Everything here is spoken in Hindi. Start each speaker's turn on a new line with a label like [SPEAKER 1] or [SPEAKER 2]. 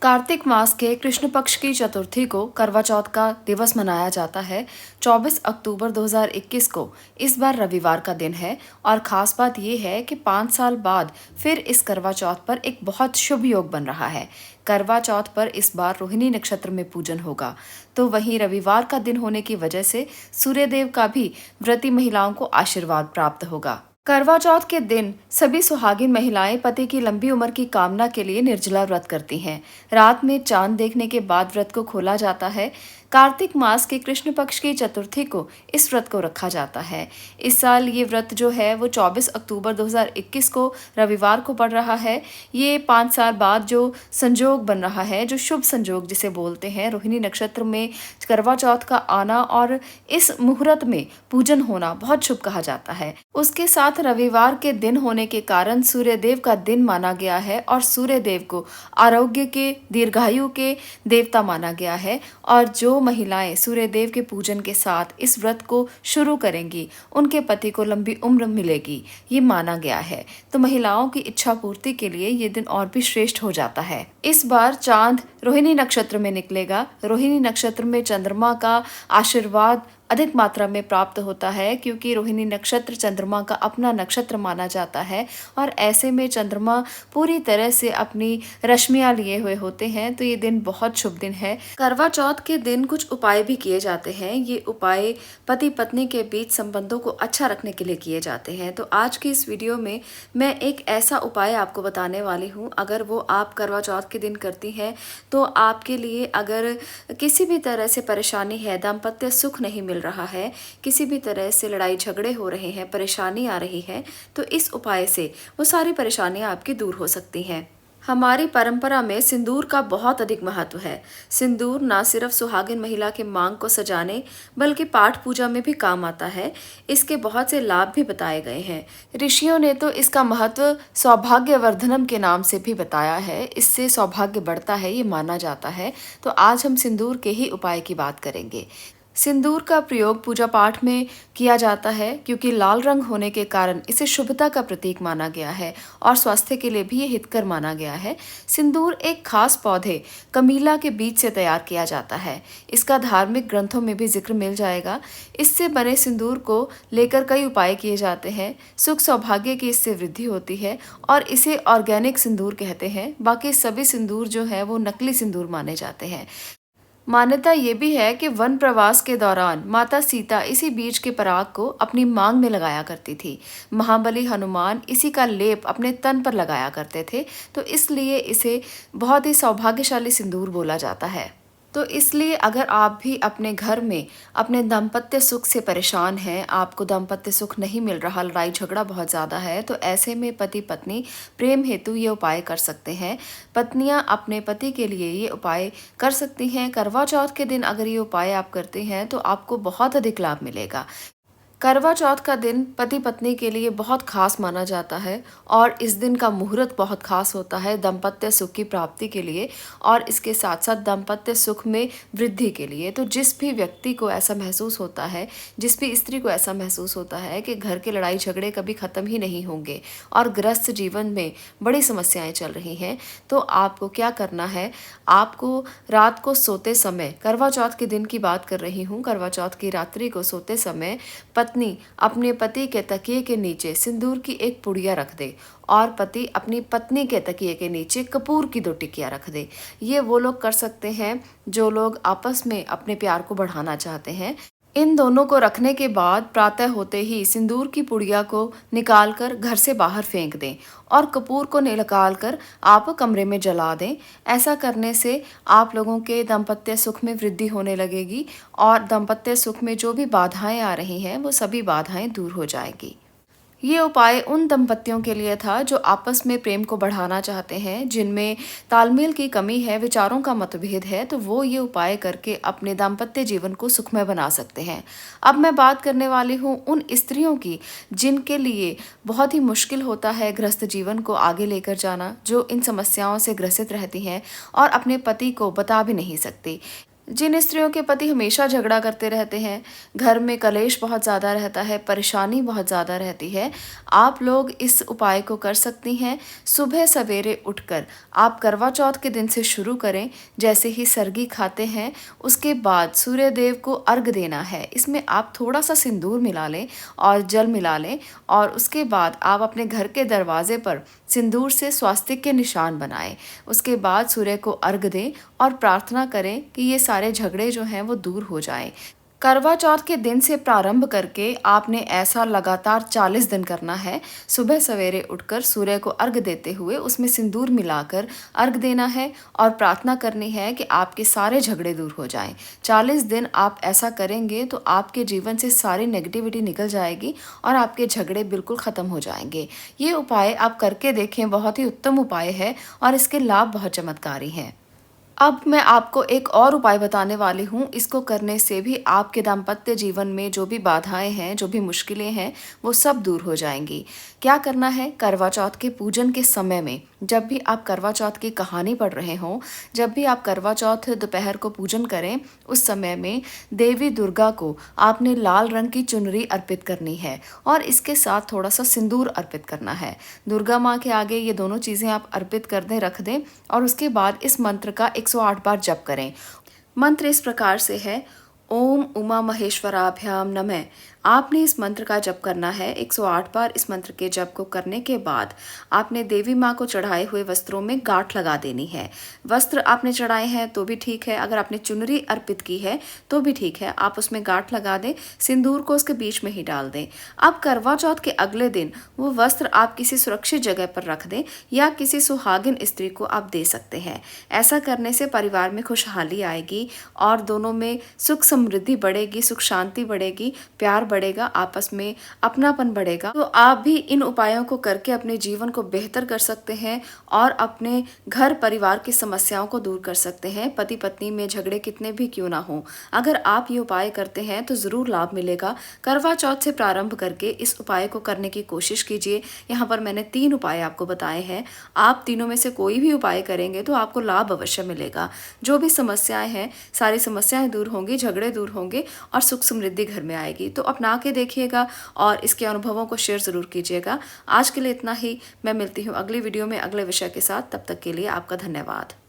[SPEAKER 1] कार्तिक मास के कृष्ण पक्ष की चतुर्थी को करवा चौथ का दिवस मनाया जाता है। 24 अक्टूबर 2021 को इस बार रविवार का दिन है और खास बात यह है कि 5 साल बाद फिर इस करवा चौथ पर एक बहुत शुभ योग बन रहा है। करवा चौथ पर इस बार रोहिणी नक्षत्र में पूजन होगा, तो वहीं रविवार का दिन होने की वजह से सूर्यदेव का भी व्रती महिलाओं को आशीर्वाद प्राप्त होगा। करवा चौथ के दिन सभी सुहागिन महिलाएं पति की लंबी उम्र की कामना के लिए निर्जला व्रत करती हैं। रात में चांद देखने के बाद व्रत को खोला जाता है। कार्तिक मास के कृष्ण पक्ष की चतुर्थी को इस व्रत को रखा जाता है। इस साल ये व्रत जो है वो 24 अक्टूबर 2021 को रविवार को पड़ रहा है। ये 5 साल बाद जो संजोग बन रहा है, जो शुभ संजोग जिसे बोलते हैं, रोहिणी नक्षत्र में करवा चौथ का आना और इस मुहूर्त में पूजन होना बहुत शुभ कहा जाता है। उसके साथ रविवार के दिन होने के कारण सूर्यदेव का दिन माना गया है और सूर्यदेव को आरोग्य के, दीर्घायु के देवता माना गया है। और जो महिलाएं सूर्यदेव के पूजन के साथ इस व्रत को शुरू करेंगी, उनके पति को लंबी उम्र मिलेगी, ये माना गया है। तो महिलाओं की इच्छा पूर्ति के लिए ये दिन और भी श्रेष्ठ हो जाता है। इस बार चांद रोहिणी नक्षत्र में निकलेगा। रोहिणी नक्षत्र में चंद्रमा का आशीर्वाद अधिक मात्रा में प्राप्त होता है, क्योंकि रोहिणी नक्षत्र चंद्रमा का अपना नक्षत्र माना जाता है और ऐसे में चंद्रमा पूरी तरह से अपनी रश्मियां लिए हुए होते हैं। तो ये दिन बहुत शुभ दिन है। करवा चौथ के दिन कुछ उपाय भी किए जाते हैं। ये उपाय पति पत्नी के बीच संबंधों को अच्छा रखने के लिए किए जाते हैं। तो आज की इस वीडियो में मैं एक ऐसा उपाय आपको बताने वाली हूँ। अगर वो आप करवा चौथ के दिन करती हैं तो आपके लिए, अगर किसी भी तरह से परेशानी है, दाम्पत्य सुख नहीं मिल रहा है, किसी भी तरह से लड़ाई झगड़े हो रहे हैं, परेशानी आ रही है, तो इस उपाय से वो सारी परेशानियां आपकी दूर हो सकती हैं। हमारी परंपरा में सिंदूर का बहुत अधिक महत्व है। सिंदूर न सिर्फ सुहागिन महिला के मांग को सजाने बल्कि पाठ पूजा में भी काम आता है। इसके बहुत से लाभ भी बताए गए हैं। ऋषियों ने तो इसका महत्व सौभाग्यवर्धनम के नाम से भी बताया है। इससे सौभाग्य बढ़ता है, ये माना जाता है। तो आज हम सिंदूर के ही उपाय की बात करेंगे। सिंदूर का प्रयोग पूजा पाठ में किया जाता है, क्योंकि लाल रंग होने के कारण इसे शुभता का प्रतीक माना गया है और स्वास्थ्य के लिए भी ये हितकर माना गया है। सिंदूर एक खास पौधे कमीला के बीज से तैयार किया जाता है। इसका धार्मिक ग्रंथों में भी जिक्र मिल जाएगा। इससे बने सिंदूर को लेकर कई उपाय किए जाते हैं। सुख सौभाग्य की इससे वृद्धि होती है और इसे ऑर्गेनिक सिंदूर कहते हैं। बाकी सभी सिंदूर जो है वो नकली सिंदूर माने जाते हैं। मान्यता ये भी है कि वन प्रवास के दौरान माता सीता इसी बीज के पराग को अपनी मांग में लगाया करती थी। महाबली हनुमान इसी का लेप अपने तन पर लगाया करते थे। तो इसलिए इसे बहुत ही सौभाग्यशाली सिंदूर बोला जाता है। तो इसलिए अगर आप भी अपने घर में अपने दाम्पत्य सुख से परेशान हैं, आपको दाम्पत्य सुख नहीं मिल रहा, लड़ाई झगड़ा बहुत ज़्यादा है, तो ऐसे में पति पत्नी प्रेम हेतु ये उपाय कर सकते हैं। पत्नियां अपने पति के लिए ये उपाय कर सकती हैं। करवा चौथ के दिन अगर ये उपाय आप करते हैं तो आपको बहुत अधिक लाभ मिलेगा। करवा चौथ का दिन पति पत्नी के लिए बहुत खास माना जाता है और इस दिन का मुहूर्त बहुत खास होता है दाम्पत्य सुख की प्राप्ति के लिए और इसके साथ साथ दाम्पत्य सुख में वृद्धि के लिए। तो जिस भी व्यक्ति को ऐसा महसूस होता है, जिस भी स्त्री को ऐसा महसूस होता है कि घर के लड़ाई झगड़े कभी ख़त्म ही नहीं होंगे और गृहस्थ जीवन में बड़ी समस्याएं चल रही हैं, तो आपको क्या करना है, आपको रात को सोते समय, करवा चौथ के दिन की बात कर रही हूँ, करवा चौथ की रात्रि को सोते समय पत्नी अपने पति के तकिए के नीचे सिंदूर की एक पुड़िया रख दे और पति अपनी पत्नी के तकिए के नीचे कपूर की 2 टिकियां रख दे। ये वो लोग कर सकते हैं जो लोग आपस में अपने प्यार को बढ़ाना चाहते हैं। इन दोनों को रखने के बाद प्रातः होते ही सिंदूर की पुड़िया को निकालकर घर से बाहर फेंक दें और कपूर को निकाल कर आप कमरे में जला दें। ऐसा करने से आप लोगों के दाम्पत्य सुख में वृद्धि होने लगेगी और दाम्पत्य सुख में जो भी बाधाएं आ रही हैं वो सभी बाधाएं दूर हो जाएगी। ये उपाय उन दंपतियों के लिए था जो आपस में प्रेम को बढ़ाना चाहते हैं, जिनमें तालमेल की कमी है, विचारों का मतभेद है, तो वो ये उपाय करके अपने दाम्पत्य जीवन को सुखमय बना सकते हैं। अब मैं बात करने वाली हूँ उन स्त्रियों की जिनके लिए बहुत ही मुश्किल होता है गृहस्थ जीवन को आगे लेकर जाना, जो इन समस्याओं से ग्रसित रहती हैं और अपने पति को बता भी नहीं सकती। जिन स्त्रियों के पति हमेशा झगड़ा करते रहते हैं, घर में कलेश बहुत ज़्यादा रहता है, परेशानी बहुत ज़्यादा रहती है, आप लोग इस उपाय को कर सकती हैं। सुबह सवेरे उठकर आप करवा चौथ के दिन से शुरू करें। जैसे ही सरगी खाते हैं, उसके बाद सूर्य देव को अर्घ देना है। इसमें आप थोड़ा-सा सिंदूर मिला लें और जल मिला लें और उसके बाद आप अपने घर के दरवाजे पर सिंदूर से स्वास्तिक के निशान बनाएँ। उसके बाद सूर्य को अर्घ दें और प्रार्थना करें कि ये सारे झगड़े जो हैं वो दूर हो जाएँ। करवा चौथ के दिन से प्रारंभ करके आपने ऐसा लगातार 40 दिन करना है। सुबह सवेरे उठकर सूर्य को अर्घ देते हुए उसमें सिंदूर मिलाकर अर्घ देना है और प्रार्थना करनी है कि आपके सारे झगड़े दूर हो जाएँ। 40 दिन आप ऐसा करेंगे तो आपके जीवन से सारी नेगेटिविटी निकल जाएगी और आपके झगड़े बिल्कुल ख़त्म हो जाएँगे। ये उपाय आप करके देखें, बहुत ही उत्तम उपाय है और इसके लाभ बहुत चमत्कारी हैं। अब मैं आपको एक और उपाय बताने वाली हूँ। इसको करने से भी आपके दाम्पत्य जीवन में जो भी बाधाएँ हैं, जो भी मुश्किलें हैं, वो सब दूर हो जाएँगी। क्या करना है? करवा चौथ के पूजन के समय में जब भी आप करवा चौथ की कहानी पढ़ रहे हों, जब भी आप करवा चौथ दोपहर को पूजन करें, उस समय में देवी दुर्गा को आपने लाल रंग की चुनरी अर्पित करनी है और इसके साथ थोड़ा-सा सिंदूर अर्पित करना है। दुर्गा माँ के आगे ये दोनों चीज़ें आप अर्पित कर दें, रख दें और उसके बाद इस मंत्र का 108 बार जप करें। मंत्र इस प्रकार से है, ओम उमा महेश्वराभ्याम नमः। आपने इस मंत्र का जप करना है 108 बार। इस मंत्र के जप को करने के बाद आपने देवी माँ को चढ़ाए हुए वस्त्रों में गांठ लगा देनी है। वस्त्र आपने चढ़ाए हैं तो भी ठीक है, अगर आपने चुनरी अर्पित की है तो भी ठीक है, आप उसमें गांठ लगा दें, सिंदूर को उसके बीच में ही डाल दें। अब करवा चौथ के अगले दिन वो वस्त्र आप किसी सुरक्षित जगह पर रख दें या किसी सुहागिन स्त्री को आप दे सकते हैं। ऐसा करने से परिवार में खुशहाली आएगी और दोनों में सुख समृद्धि बढ़ेगी, सुख शांति बढ़ेगी, प्यार बढ़ेगा, आपस में अपनापन बढ़ेगा। तो आप भी इन उपायों को करके अपने जीवन को बेहतर कर सकते हैं और अपने घर परिवार की समस्याओं को दूर कर सकते हैं। पति पत्नी में झगड़े कितने भी क्यों ना हो, अगर आप ये उपाय करते हैं तो ज़रूर लाभ मिलेगा। करवा चौथ से प्रारंभ करके इस उपाय को करने की कोशिश कीजिए। यहाँ पर मैंने 3 उपाय आपको बताए हैं। आप तीनों में से कोई भी उपाय करेंगे तो आपको लाभ अवश्य मिलेगा। जो भी समस्याएं हैं, सारी समस्याएं दूर होंगी, झगड़े दूर होंगे और सुख समृद्धि घर में आएगी। तो अपना के देखिएगा और इसके अनुभवों को शेयर ज़रूर कीजिएगा। आज के लिए इतना ही। मैं मिलती हूँ अगली वीडियो में अगले विषय के साथ। तब तक के लिए आपका धन्यवाद।